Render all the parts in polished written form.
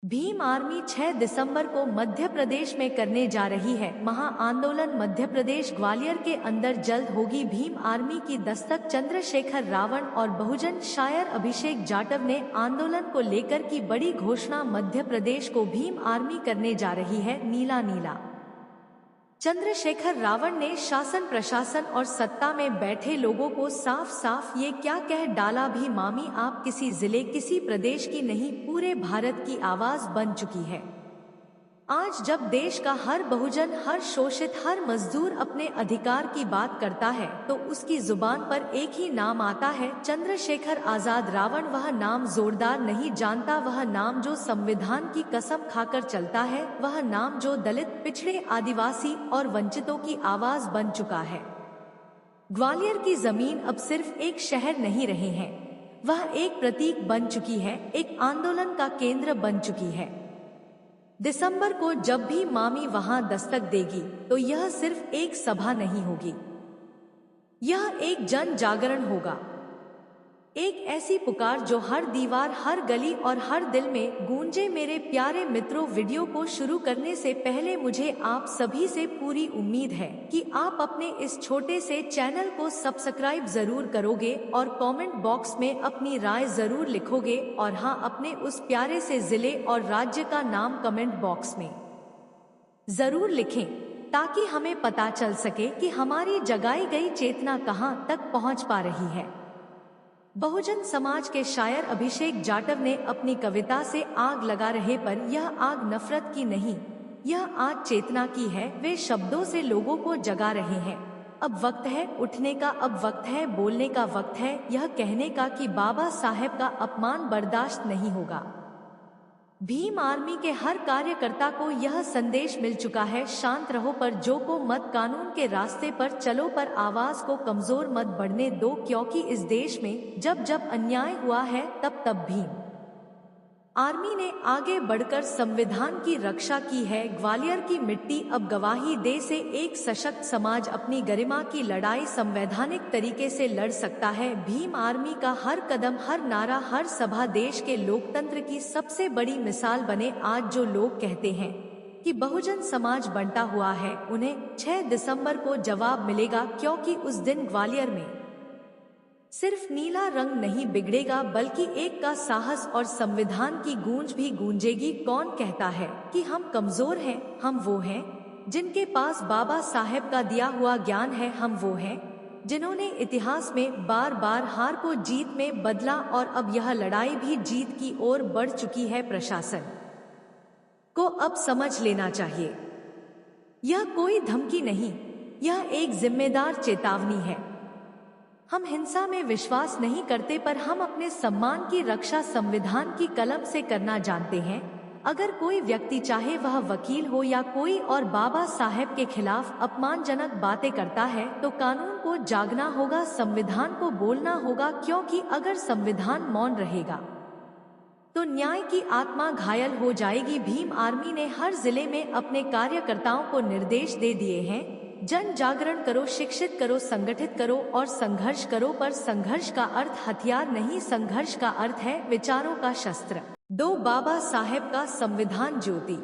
Bhim army 6 दिसंबर को मध्य प्रदेश में करने जा रही है महा आंदोलन। मध्य प्रदेश ग्वालियर के अंदर जल्द होगी भीम आर्मी की दस्तक। चंद्रशेखर रावण और बहुजन शायर अभिषेक जाटव ने आंदोलन को लेकर की बड़ी घोषणा। मध्य प्रदेश को भीम आर्मी करने जा रही है नीला नीला। चंद्रशेखर रावण ने शासन प्रशासन और सत्ता में बैठे लोगों को साफ साफ ये क्या कह डाला, भीम आर्मी आप किसी जिले किसी प्रदेश की नहीं, पूरे भारत की आवाज बन चुकी है। आज जब देश का हर बहुजन, हर शोषित, हर मजदूर अपने अधिकार की बात करता है तो उसकी जुबान पर एक ही नाम आता है, चंद्रशेखर आजाद। रावण वह नाम जोरदार नहीं जानता, वह नाम जो संविधान की कसम खाकर चलता है, वह नाम जो दलित, पिछड़े, आदिवासी और वंचितों की आवाज बन चुका है। ग्वालियर की जमीन अब सिर्फ एक शहर नहीं रहे हैं, वह एक प्रतीक बन चुकी है, एक आंदोलन का केंद्र बन चुकी है। दिसंबर को जब भी मामी वहां दस्तक देगी तो यह सिर्फ एक सभा नहीं होगी, यह एक जन जागरण होगा, एक ऐसी पुकार जो हर दीवार, हर गली और हर दिल में गूंजे। मेरे प्यारे मित्रों, वीडियो को शुरू करने से पहले मुझे आप सभी से पूरी उम्मीद है कि आप अपने इस छोटे से चैनल को सब्सक्राइब जरूर करोगे और कमेंट बॉक्स में अपनी राय जरूर लिखोगे, और हाँ, अपने उस प्यारे से जिले और राज्य का नाम कमेंट बॉक्स में जरूर लिखें ताकि हमें पता चल सके कि हमारी जगाई गई चेतना कहां तक पहुंच पा रही है। बहुजन समाज के शायर अभिषेक जाटव ने अपनी कविता से आग लगा रहे, पर यह आग नफरत की नहीं, यह आग चेतना की है। वे शब्दों से लोगों को जगा रहे हैं। अब वक्त है उठने का, अब वक्त है बोलने का, वक्त है यह कहने का कि बाबा साहेब का अपमान बर्दाश्त नहीं होगा। भीम आर्मी के हर कार्यकर्ता को यह संदेश मिल चुका है, शांत रहो पर जो को मत, कानून के रास्ते पर चलो पर आवाज को कमजोर मत बढ़ने दो, क्योंकि इस देश में जब जब अन्याय हुआ है तब तब भीम आर्मी ने आगे बढ़कर संविधान की रक्षा की है। ग्वालियर की मिट्टी अब गवाही दे से एक सशक्त समाज अपनी गरिमा की लड़ाई संवैधानिक तरीके से लड़ सकता है। भीम आर्मी का हर कदम, हर नारा, हर सभा देश के लोकतंत्र की सबसे बड़ी मिसाल बने। आज जो लोग कहते हैं कि बहुजन समाज बंटा हुआ है, उन्हें 6 दिसंबर को जवाब मिलेगा, क्योंकि उस दिन ग्वालियर में सिर्फ नीला रंग नहीं बिगड़ेगा बल्कि एक का साहस और संविधान की गूंज भी गूंजेगी। कौन कहता है कि हम कमजोर हैं? हम वो हैं जिनके पास बाबा साहेब का दिया हुआ ज्ञान है, हम वो हैं जिन्होंने इतिहास में बार बार हार को जीत में बदला, और अब यह लड़ाई भी जीत की ओर बढ़ चुकी है। प्रशासन को अब समझ लेना चाहिए, यह कोई धमकी नहीं, यह एक जिम्मेदार चेतावनी है। हम हिंसा में विश्वास नहीं करते, पर हम अपने सम्मान की रक्षा संविधान की कलम से करना जानते हैं। अगर कोई व्यक्ति, चाहे वह वकील हो या कोई और, बाबा साहेब के खिलाफ अपमानजनक बातें करता है तो कानून को जागना होगा, संविधान को बोलना होगा, क्योंकि अगर संविधान मौन रहेगा तो न्याय की आत्मा घायल हो जाएगी। भीम आर्मी ने हर जिले में अपने कार्यकर्ताओं को निर्देश दे दिए हैं, जन जागरण करो, शिक्षित करो, संगठित करो और संघर्ष करो। पर संघर्ष का अर्थ हथियार नहीं, संघर्ष का अर्थ है विचारों का शस्त्र। दो बाबा साहेब का संविधान ज्योति,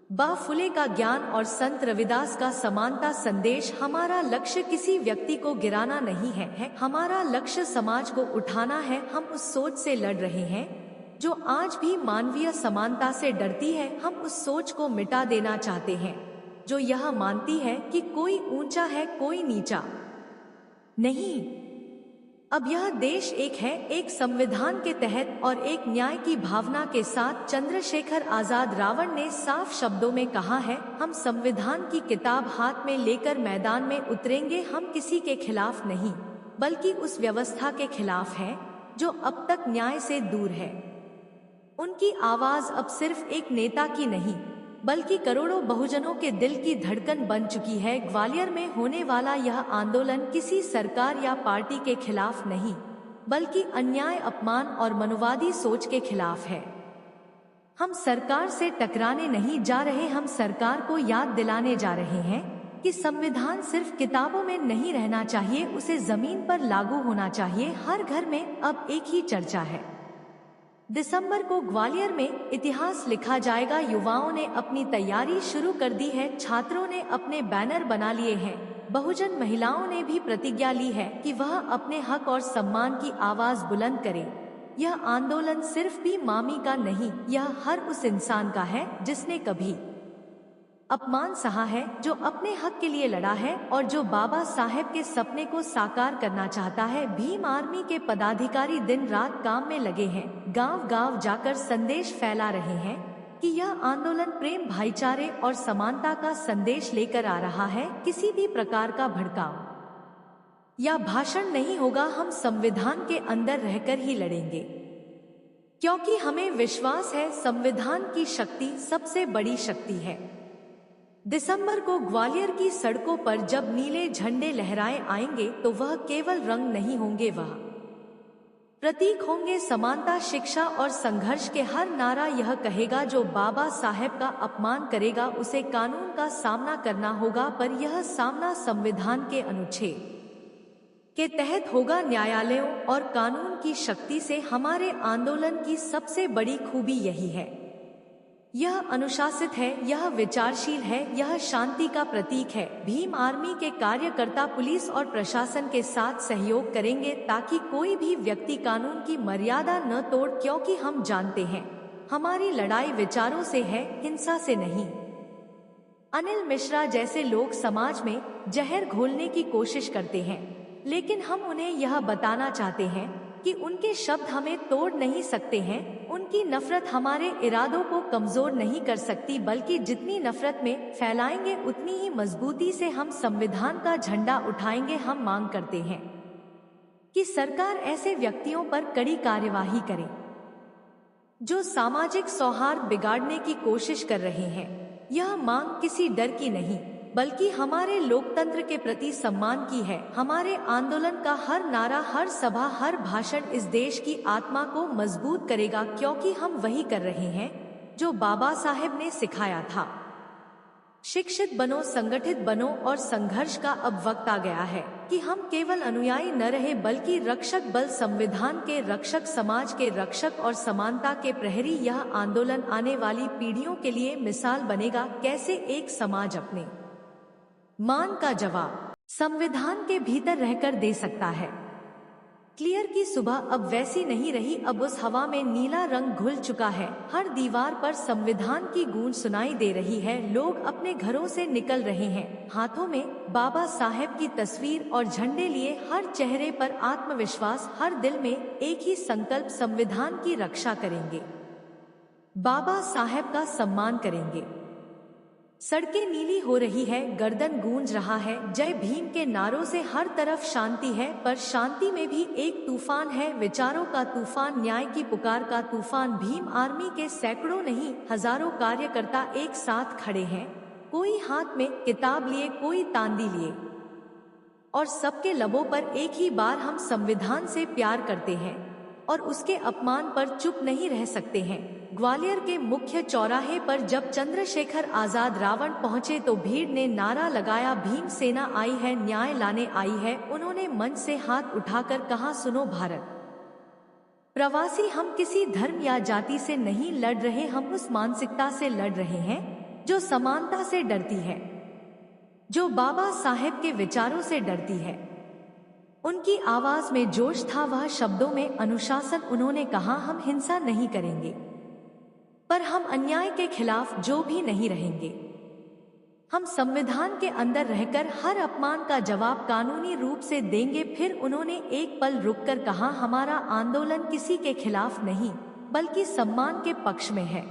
बा फुले का ज्ञान और संत रविदास का समानता संदेश। हमारा लक्ष्य किसी व्यक्ति को गिराना नहीं है, हमारा लक्ष्य समाज को उठाना है। हम उस सोच से लड़ रहे हैं जो आज भी मानवीय समानता से डरती है। हम उस सोच को मिटा देना चाहते हैं जो यह मानती है कि कोई ऊंचा है, कोई नीचा नहीं। अब यह देश एक है, एक संविधान के तहत और एक न्याय की भावना के साथ। चंद्रशेखर आजाद रावण ने साफ शब्दों में कहा है, हम संविधान की किताब हाथ में लेकर मैदान में उतरेंगे। हम किसी के खिलाफ नहीं बल्कि उस व्यवस्था के खिलाफ हैं जो अब तक न्याय से दूर है। उनकी आवाज अब सिर्फ एक नेता की नहीं बल्कि करोड़ों बहुजनों के दिल की धड़कन बन चुकी है। ग्वालियर में होने वाला यह आंदोलन किसी सरकार या पार्टी के खिलाफ नहीं बल्कि अन्याय, अपमान और मनोवादी सोच के खिलाफ है। हम सरकार से टकराने नहीं जा रहे, हम सरकार को याद दिलाने जा रहे हैं कि संविधान सिर्फ किताबों में नहीं रहना चाहिए, उसे जमीन पर लागू होना चाहिए। हर घर में अब एक ही चर्चा है, दिसंबर को ग्वालियर में इतिहास लिखा जाएगा। युवाओं ने अपनी तैयारी शुरू कर दी है। छात्रों ने अपने बैनर बना लिए हैं। बहुजन महिलाओं ने भी प्रतिज्ञा ली है कि वह अपने हक और सम्मान की आवाज बुलंद करे। यह आंदोलन सिर्फ भी मामी का नहीं, यह हर उस इंसान का है जिसने कभी अपमान सहा है, जो अपने हक के लिए लड़ा है और जो बाबा साहेब के सपने को साकार करना चाहता है। भीम आर्मी के पदाधिकारी दिन रात काम में लगे हैं। गांव-गांव जाकर संदेश फैला रहे हैं कि यह आंदोलन प्रेम, भाईचारे और समानता का संदेश लेकर आ रहा है। किसी भी प्रकार का भड़काऊ या भाषण नहीं होगा। हम संविधान के अंदर रहकर ही लड़ेंगे, क्योंकि हमें विश्वास है संविधान की शक्ति सबसे बड़ी शक्ति है। दिसंबर को ग्वालियर की सड़कों पर जब नीले झंडे लहराए आएंगे तो वह केवल रंग नहीं होंगे, वह प्रतीक होंगे। समानता, शिक्षा और संघर्ष के हर नारा यह कहेगा जो बाबा साहेब का अपमान करेगा उसे कानून का सामना करना होगा, पर यह सामना संविधान के अनुच्छेद के तहत होगा। न्यायालयों और कानून की शक्ति से हमारे आंदोलन की सबसे बड़ी खूबी यही है। यह अनुशासित है, यह विचारशील है, यह शांति का प्रतीक है। भीम आर्मी के कार्यकर्ता पुलिस और प्रशासन के साथ सहयोग करेंगे ताकि कोई भी व्यक्ति कानून की मर्यादा न तोड़, क्योंकि हम जानते हैं हमारी लड़ाई विचारों से है, हिंसा से नहीं। अनिल मिश्रा जैसे लोग समाज में जहर घोलने की कोशिश करते हैं, लेकिन हम उन्हें यह बताना चाहते हैं कि उनके शब्द हमें तोड़ नहीं सकते हैं। उनकी नफरत हमारे इरादों को कमजोर नहीं कर सकती, बल्कि जितनी नफरत में फैलाएंगे उतनी ही मजबूती से हम संविधान का झंडा उठाएंगे। हम मांग करते हैं कि सरकार ऐसे व्यक्तियों पर कड़ी कार्यवाही करे जो सामाजिक सौहार्द बिगाड़ने की कोशिश कर रहे हैं। यह मांग किसी डर की नहीं, बल्कि हमारे लोकतंत्र के प्रति सम्मान की है। हमारे आंदोलन का हर नारा, हर सभा, हर भाषण इस देश की आत्मा को मजबूत करेगा, क्योंकि हम वही कर रहे हैं जो बाबा साहेब ने सिखाया था। शिक्षित बनो, संगठित बनो और संघर्ष का अब वक्त आ गया है कि हम केवल अनुयायी न रहे बल्कि रक्षक बल, संविधान के रक्षक, समाज के रक्षक और समानता के प्रहरी। यह आंदोलन आने वाली पीढ़ियों के लिए मिसाल बनेगा, कैसे एक समाज अपने मान का जवाब संविधान के भीतर रहकर दे सकता है। क्लियर की सुबह अब वैसी नहीं रही, अब उस हवा में नीला रंग घुल चुका है। हर दीवार पर संविधान की गूंज सुनाई दे रही है। लोग अपने घरों से निकल रहे हैं, हाथों में बाबा साहेब की तस्वीर और झंडे लिए। हर चेहरे पर आत्मविश्वास, हर दिल में एक ही संकल्प, संविधान की रक्षा करेंगे, बाबा साहेब का सम्मान करेंगे। सड़कें नीली हो रही है, गर्दन गूंज रहा है। जय भीम के नारों से हर तरफ शांति है, पर शांति में भी एक तूफान है, विचारों का तूफान, न्याय की पुकार का तूफान। भीम आर्मी के सैकड़ों नहीं हजारों कार्यकर्ता एक साथ खड़े हैं, कोई हाथ में किताब लिए, कोई तांदी लिए, और सबके लबों पर एक ही बार हम संविधान से प्यार करते हैं और उसके अपमान पर चुप नहीं रह सकते हैं। ग्वालियर के मुख्य चौराहे पर जब चंद्रशेखर आजाद रावण पहुंचे तो भीड़ ने नारा लगाया, भीम सेना आई है, न्याय लाने आई है। उन्होंने मंच से हाथ उठाकर कहा, सुनो भारत प्रवासी, हम किसी धर्म या जाति से नहीं लड़ रहे, हम उस मानसिकता से लड़ रहे हैं जो समानता से डरती है, जो बाबा साहेब के विचारों से डरती है। उनकी आवाज में जोश था, वह शब्दों में अनुशासन। उन्होंने कहा, हम हिंसा नहीं करेंगे, पर हम अन्याय के खिलाफ जो भी नहीं रहेंगे। हम संविधान के अंदर रहकर हर अपमान का जवाब कानूनी रूप से देंगे। फिर उन्होंने एक पल रुककर कहा, हमारा आंदोलन किसी के खिलाफ नहीं बल्कि सम्मान के पक्ष में है।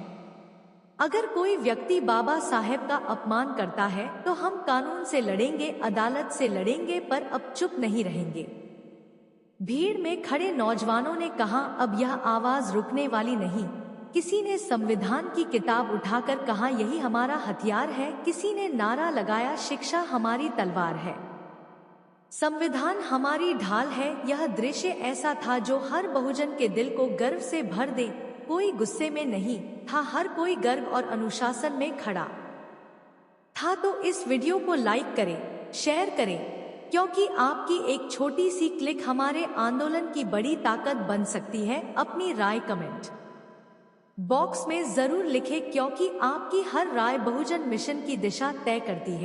अगर कोई व्यक्ति बाबा साहेब का अपमान करता है तो हम कानून से लड़ेंगे, अदालत से लड़ेंगे, पर अब चुप नहीं रहेंगे। भीड़ में खड़े नौजवानों ने कहा, अब यह आवाज रुकने वाली नहीं। किसी ने संविधान की किताब उठाकर कहा, यही हमारा हथियार है। किसी ने नारा लगाया, शिक्षा हमारी तलवार है, संविधान हमारी ढाल है। यह दृश्य ऐसा था जो हर बहुजन के दिल को गर्व से भर दे। कोई गुस्से में नहीं था, हर कोई गर्व और अनुशासन में खड़ा था। तो इस वीडियो को लाइक करें, शेयर करें, क्योंकि आपकी एक छोटी सी क्लिक हमारे आंदोलन की बड़ी ताकत बन सकती है। अपनी राय कमेंट बॉक्स में जरूर लिखें क्योंकि आपकी हर राय बहुजन मिशन की दिशा तय करती है।